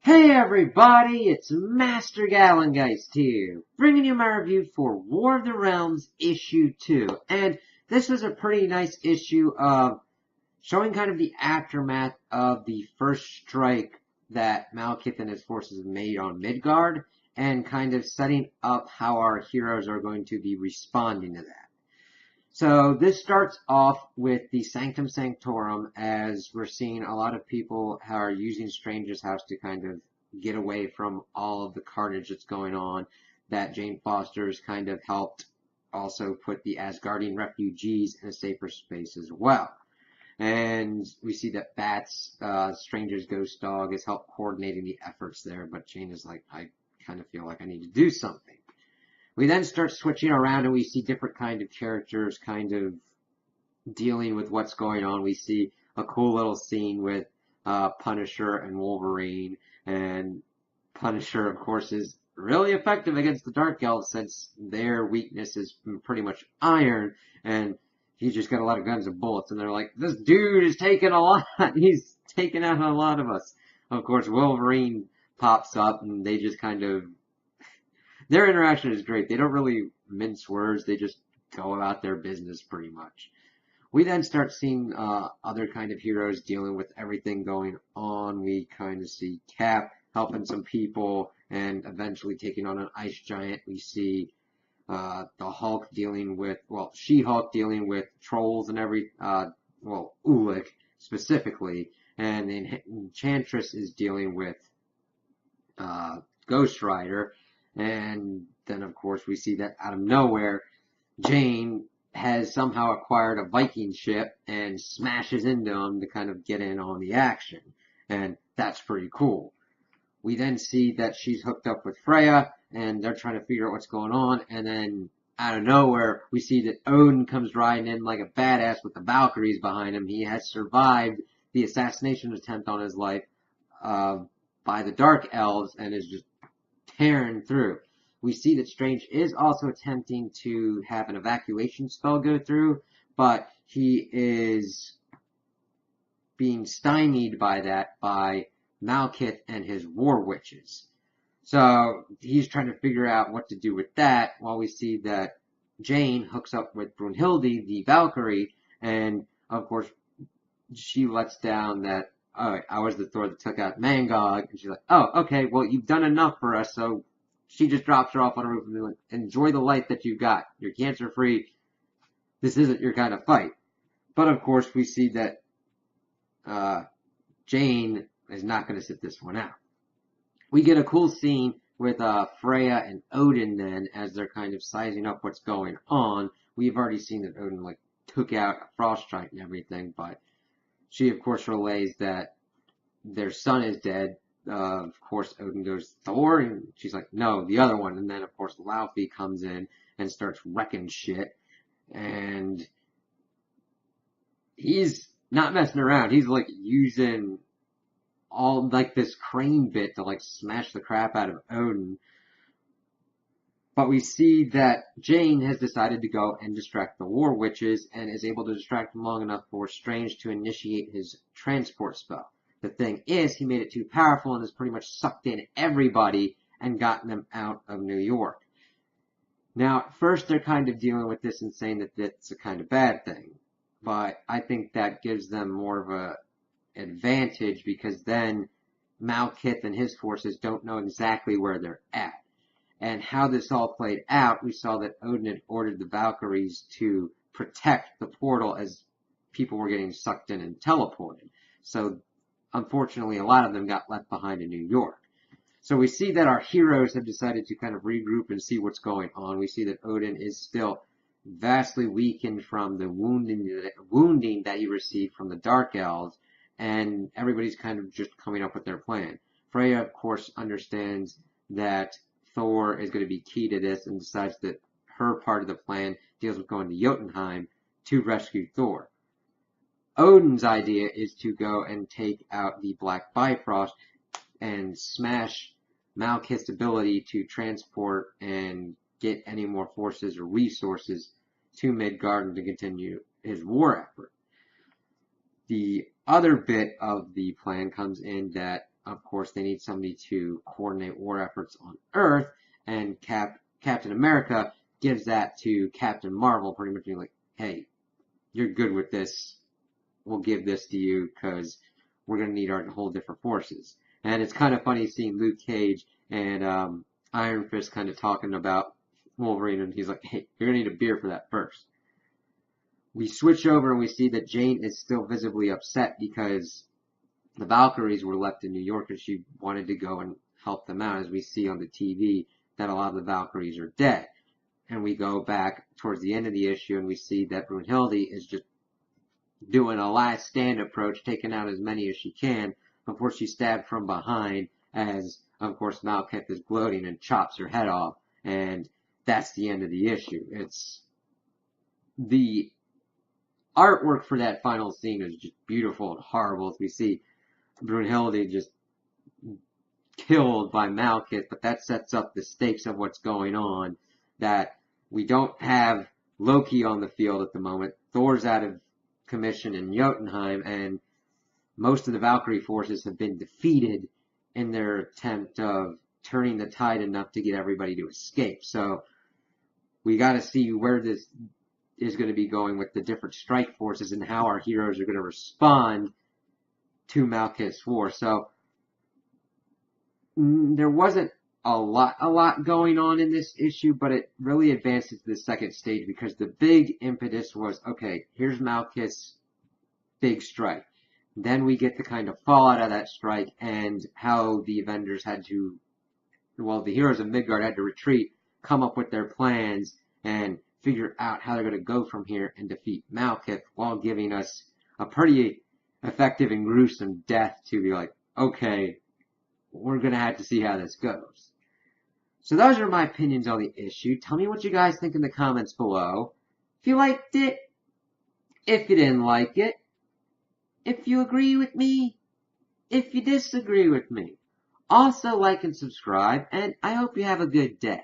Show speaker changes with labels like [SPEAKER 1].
[SPEAKER 1] Hey everybody, it's Master Galengeist here, bringing you my review for War of the Realms Issue 2. And this was a pretty nice issue of showing kind of the aftermath of the first strike that Malekith and his forces made on Midgard, and kind of setting up how our heroes are going to be responding to that. So this starts off with the Sanctum Sanctorum, as we're seeing a lot of people are using Strange's house to kind of get away from all of the carnage that's going on, that Jane Foster's kind of helped also put the Asgardian refugees in a safer space as well. And we see that Bats, Strange's ghost dog, has helped coordinating the efforts there, but Jane is like, I kind of feel like I need to do something. We then start switching around and we see different kind of characters kind of dealing with what's going on. We see a cool little scene with Punisher and Wolverine, and Punisher, of course, is really effective against the Dark Elves since their weakness is pretty much iron, and he's just got a lot of guns and bullets, and they're like, this dude is taking a lot. He's taking out a lot of us. Of course, Wolverine pops up, and they just kind of their interaction is great. They don't really mince words. They just go about their business pretty much. We then start seeing other kind of heroes dealing with everything going on. We kind of see Cap helping some people and eventually taking on an ice giant. We see the Hulk dealing with, well, She-Hulk dealing with trolls and Ulik specifically. And Enchantress is dealing with Ghost Rider. And then, of course, we see that out of nowhere, Jane has somehow acquired a Viking ship and smashes into them to kind of get in on the action. And that's pretty cool. We then see that she's hooked up with Freya, and they're trying to figure out what's going on. And then, out of nowhere, we see that Odin comes riding in like a badass with the Valkyries behind him. He has survived the assassination attempt on his life by the Dark Elves and is just tearing through. We see that Strange is also attempting to have an evacuation spell go through, but he is being stymied by that by Malekith and his war witches. So he's trying to figure out what to do with that, while we see that Jane hooks up with Brunhilde, the Valkyrie, and of course she lets down that, oh, I was the Thor that took out Mangog, and she's like, oh, okay, well, you've done enough for us, so she just drops her off on a roof and be like, enjoy the life that you've got. You're cancer-free. This isn't your kind of fight. But, of course, we see that Jane is not going to sit this one out. We get a cool scene with Freya and Odin then, as they're kind of sizing up what's going on. We've already seen that Odin, like, took out a frost giant and everything, but she, of course, relays that their son is dead. Of course, Odin goes, Thor? And she's like, no, the other one. And then, of course, Laufey comes in and starts wrecking shit. And he's not messing around. He's, like, using all, like, this crane bit to, like, smash the crap out of Odin. But we see that Jane has decided to go and distract the War Witches and is able to distract them long enough for Strange to initiate his transport spell. The thing is, he made it too powerful and has pretty much sucked in everybody and gotten them out of New York. Now, at first they're kind of dealing with this and saying that it's a kind of bad thing. But I think that gives them more of a advantage, because then Malekith and his forces don't know exactly where they're at. And how this all played out, we saw that Odin had ordered the Valkyries to protect the portal as people were getting sucked in and teleported. So, unfortunately, a lot of them got left behind in New York. So we see that our heroes have decided to kind of regroup and see what's going on. We see that Odin is still vastly weakened from the wounding that he received from the Dark Elves, and everybody's kind of just coming up with their plan. Freya, of course, understands that Thor is going to be key to this and decides that her part of the plan deals with going to Jotunheim to rescue Thor. Odin's idea is to go and take out the Black Bifrost and smash Malekith's ability to transport and get any more forces or resources to Midgard to continue his war effort. The other bit of the plan comes in that of course, they need somebody to coordinate war efforts on Earth, and Captain America gives that to Captain Marvel, pretty much being like, hey, you're good with this. We'll give this to you because we're going to need our whole different forces. And it's kind of funny seeing Luke Cage and Iron Fist kind of talking about Wolverine, and he's like, hey, you're going to need a beer for that first. We switch over and we see that Jane is still visibly upset because the Valkyries were left in New York and she wanted to go and help them out, as we see on the TV that a lot of the Valkyries are dead. And we go back towards the end of the issue and we see that Brunhilde is just doing a last stand approach, taking out as many as she can before she's stabbed from behind, as, of course, Malekith is gloating and chops her head off. And that's the end of the issue. It's the artwork for that final scene is just beautiful and horrible, as we see Brunhilde just killed by Malekith, but that sets up the stakes of what's going on, that we don't have Loki on the field at the moment. Thor's out of commission in Jotunheim, and most of the Valkyrie forces have been defeated in their attempt of turning the tide enough to get everybody to escape. So we got to see where this is going to be going with the different strike forces and how our heroes are going to respond to Malekith's war. So there wasn't a lot going on in this issue, but it really advances to the second stage because the big impetus was, okay, here's Malekith's big strike. Then we get the kind of fallout of that strike and how the Avengers had to, well, the heroes of Midgard had to retreat, come up with their plans, and figure out how they're going to go from here and defeat Malekith while giving us a pretty effective and gruesome death to be like, okay, we're going to have to see how this goes. So those are my opinions on the issue. Tell me what you guys think in the comments below. If you liked it, if you didn't like it, if you agree with me, if you disagree with me. Also like and subscribe, and I hope you have a good day.